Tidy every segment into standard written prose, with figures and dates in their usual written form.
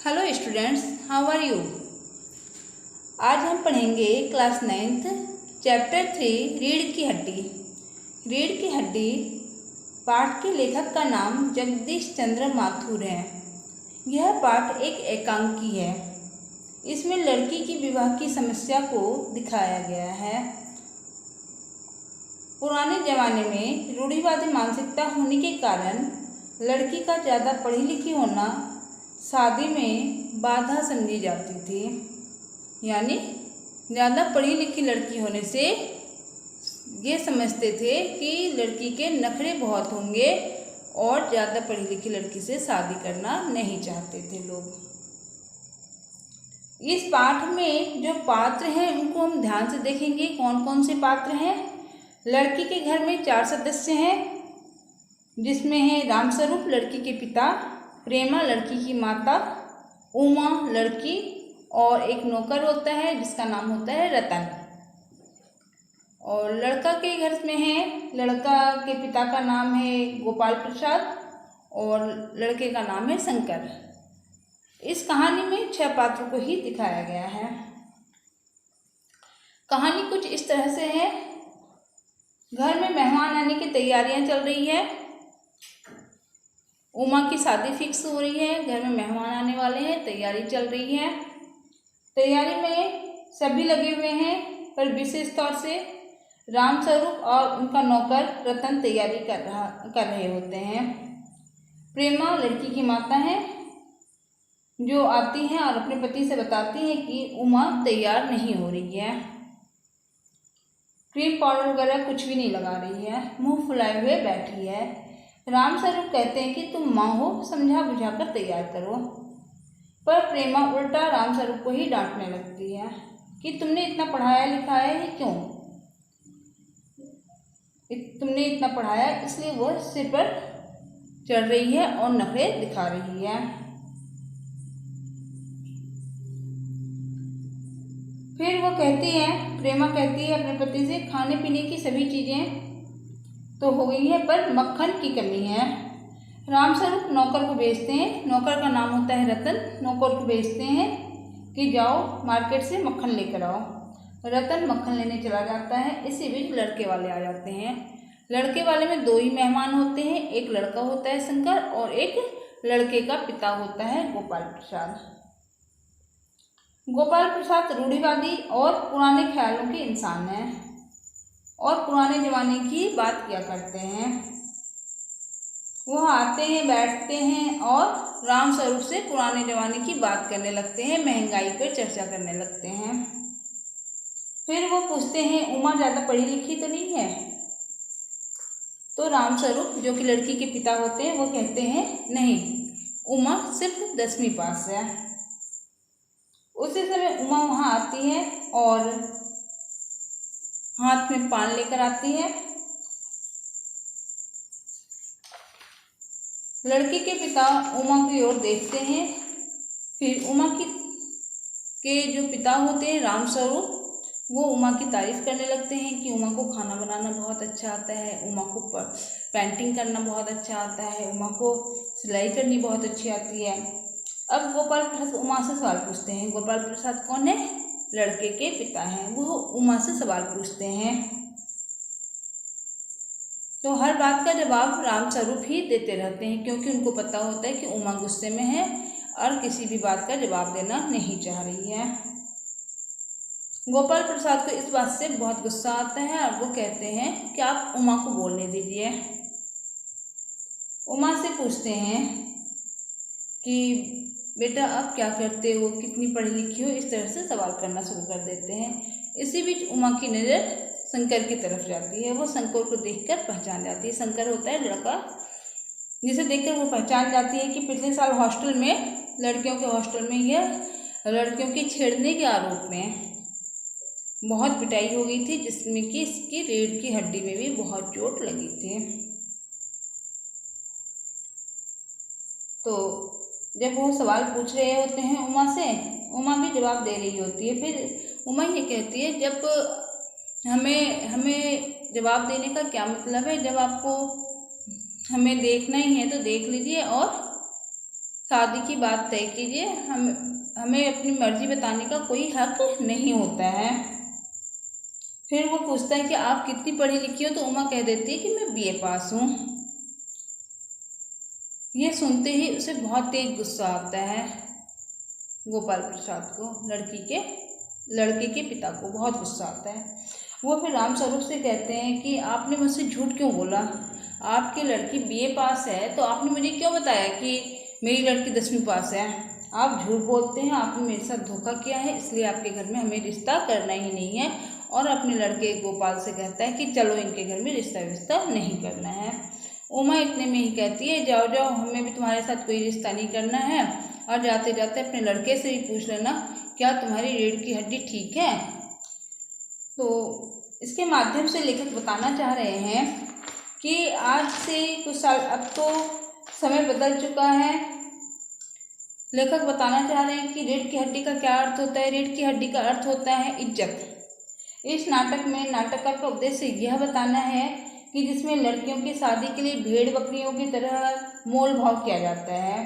Hello students, how are you. आज हम पढ़ेंगे क्लास 9th चैप्टर 3 रीढ़ की हड्डी। रीढ़ की हड्डी पाठ के लेखक का नाम जगदीश चंद्र माथुर है। यह पाठ एक एकांकी है। इसमें लड़की की विवाह की समस्या को दिखाया गया है। पुराने ज़माने में रूढ़िवादी मानसिकता होने के कारण लड़की का ज़्यादा पढ़ी लिखी होना शादी में बाधा समझी जाती थी। यानी ज़्यादा पढ़ी लिखी लड़की होने से ये समझते थे कि लड़की के नखरे बहुत होंगे और ज़्यादा पढ़ी लिखी लड़की से शादी करना नहीं चाहते थे लोग। इस पाठ में जो पात्र हैं उनको हम ध्यान से देखेंगे। कौन कौन से पात्र हैं। लड़की के घर में 4 सदस्य हैं, जिसमें है रामस्वरूप लड़की के पिता, प्रेमा लड़की की माता, उमा लड़की और एक नौकर होता है जिसका नाम होता है रतन। और लड़का के घर में है, लड़का के पिता का नाम है गोपाल प्रसाद और लड़के का नाम है शंकर। इस कहानी में 6 पात्रों को ही दिखाया गया है। कहानी कुछ इस तरह से है। घर में मेहमान आने की तैयारियां चल रही है। उमा की शादी फिक्स हो रही है, घर में मेहमान आने वाले हैं, तैयारी चल रही है। तैयारी में सभी लगे हुए हैं, पर विशेष तौर से रामस्वरूप और उनका नौकर रतन तैयारी कर रहे होते हैं। प्रेमा लड़की की माता है जो आती हैं और अपने पति से बताती हैं कि उमा तैयार नहीं हो रही है, क्रीम पाउडर वगैरह कुछ भी नहीं लगा रही है, मुंह फुलाए हुए बैठी है। रामस्वरूप कहते हैं कि तुम माँ हो, समझा बुझा कर तैयार करो। पर प्रेमा उल्टा रामस्वरूप को ही डांटने लगती है कि तुमने इतना पढ़ाया लिखाया है क्यों, तुमने इतना पढ़ाया, इसलिए वह सिर पर चढ़ रही है और नखरे दिखा रही है। फिर वो कहती है, प्रेमा कहती है अपने पति से, खाने पीने की सभी चीज़ें तो हो गई है पर मक्खन की कमी है। रामस्वरूप नौकर को भेजते हैं, नौकर का नाम होता है रतन। नौकर को भेजते हैं कि जाओ मार्केट से मक्खन लेकर आओ। रतन मक्खन लेने चला जाता है। इसी बीच लड़के वाले आ जाते हैं। लड़के वाले में 2 ही मेहमान होते हैं, एक लड़का होता है शंकर और एक लड़के का पिता होता है गोपाल प्रसाद। गोपाल प्रसाद रूढ़िवादी और पुराने ख्यालों के इंसान हैं और पुराने ज़माने की बात किया करते हैं। वह आते हैं, बैठते हैं और रामस्वरूप से पुराने ज़माने की बात करने लगते हैं, महंगाई पर चर्चा करने लगते हैं। फिर वो पूछते हैं, उमा ज़्यादा पढ़ी लिखी तो नहीं है। तो रामस्वरूप जो कि लड़की के पिता होते हैं वो कहते हैं, नहीं, उमा सिर्फ 10वीं पास है। उसी समय उमा वहाँ आती है और हाथ में पान लेकर आती है। लड़की के पिता उमा की ओर देखते हैं। फिर उमा के जो पिता होते हैं रामस्वरूप, वो उमा की तारीफ करने लगते हैं कि उमा को खाना बनाना बहुत अच्छा आता है, उमा को पेंटिंग करना बहुत अच्छा आता है, उमा को सिलाई करनी बहुत अच्छी आती है। अब गोपाल प्रसाद उमा से सवाल पूछते हैं। गोपाल प्रसाद कौन है? लड़के के पिता हैं। वो उमा से सवाल पूछते हैं तो हर बात का जवाब रामस्वरूप ही देते रहते हैं, क्योंकि उनको पता होता है कि उमा गुस्से में है और किसी भी बात का जवाब देना नहीं चाह रही है। गोपाल प्रसाद को इस बात से बहुत गुस्सा आता है और वो कहते हैं कि आप उमा को बोलने दीजिए। उमा से पूछते हैं कि बेटा आप क्या करते हो, कितनी पढ़ी लिखी हो, इस तरह से सवाल करना शुरू कर देते हैं। इसी बीच उमा की नज़र शंकर की तरफ जाती है। वो शंकर को देखकर पहचान जाती है। शंकर होता है लड़का, जिसे देखकर वो पहचान जाती है कि पिछले साल हॉस्टल में, लड़कियों के हॉस्टल में, यह लड़कियों की छेड़ने के आरोप में बहुत पिटाई हो गई थी, जिसमें कि इसकी रीढ़ की हड्डी में भी बहुत चोट लगी थी। तो जब वो सवाल पूछ रहे होते हैं उमा से, उमा भी जवाब दे रही होती है। फिर उमा ये कहती है, जब हमें जवाब देने का क्या मतलब है, जब आपको हमें देखना ही है तो देख लीजिए और शादी की बात तय कीजिए, हमें अपनी मर्जी बताने का कोई हक नहीं होता है। फिर वो पूछता है कि आप कितनी पढ़ी लिखी हो, तो उमा कह देती है कि मैं BA पास हूँ। ये सुनते ही उसे बहुत तेज गुस्सा आता है, गोपाल प्रसाद को, लड़के के पिता को बहुत गुस्सा आता है। वो फिर रामस्वरूप से कहते हैं कि आपने मुझसे झूठ क्यों बोला, आपकी लड़की BA पास है तो आपने मुझे क्यों बताया कि मेरी लड़की 10वीं पास है। आप झूठ बोलते हैं, आपने मेरे साथ धोखा किया है, इसलिए आपके घर में हमें रिश्ता करना ही नहीं है। और अपने लड़के गोपाल से कहता है कि चलो इनके घर में रिश्ता नहीं करना है। उमा इतने में ही कहती है जाओ जाओ, हमें भी तुम्हारे साथ कोई रिश्ता नहीं करना है, और जाते जाते अपने लड़के से भी पूछ लेना क्या तुम्हारी रीढ़ की हड्डी ठीक है। तो इसके माध्यम से लेखक बताना चाह रहे हैं कि आज से कुछ साल, अब तो समय बदल चुका है। लेखक बताना चाह रहे हैं कि रीढ़ की हड्डी का क्या अर्थ होता है। रीढ़ की हड्डी का अर्थ होता है इज्जत। इस नाटक में नाटककार का उद्देश्य यह बताना है कि जिसमें लड़कियों की शादी के लिए भेड़ बकरियों की तरह मोल भाव किया जाता है।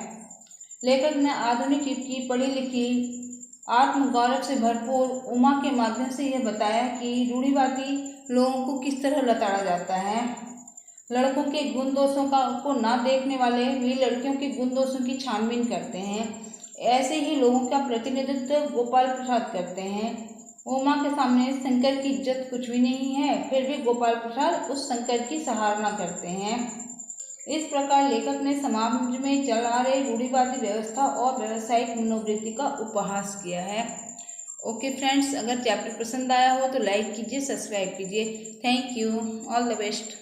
लेखक ने आधुनिक युग की पढ़ी लिखी, आत्मगौरव से भरपूर उमा के माध्यम से यह बताया कि रूढ़िवादी लोगों को किस तरह लताड़ा जाता है। लड़कों के गुण दोषों को ना देखने वाले भी लड़कियों के गुण दोषों की छानबीन करते हैं। ऐसे ही लोगों का प्रतिनिधित्व गोपाल प्रसाद करते हैं। उमा के सामने शंकर की इज्जत कुछ भी नहीं है, फिर भी गोपाल प्रसाद उस शंकर की सराहना करते हैं। इस प्रकार लेखक ने समाज में चल आ रहे रूढ़िवादी व्यवस्था और व्यावसायिक मनोवृत्ति का उपहास किया है। ओके फ्रेंड्स, अगर चैप्टर पसंद आया हो तो लाइक कीजिए, सब्सक्राइब कीजिए। Thank you, all the best.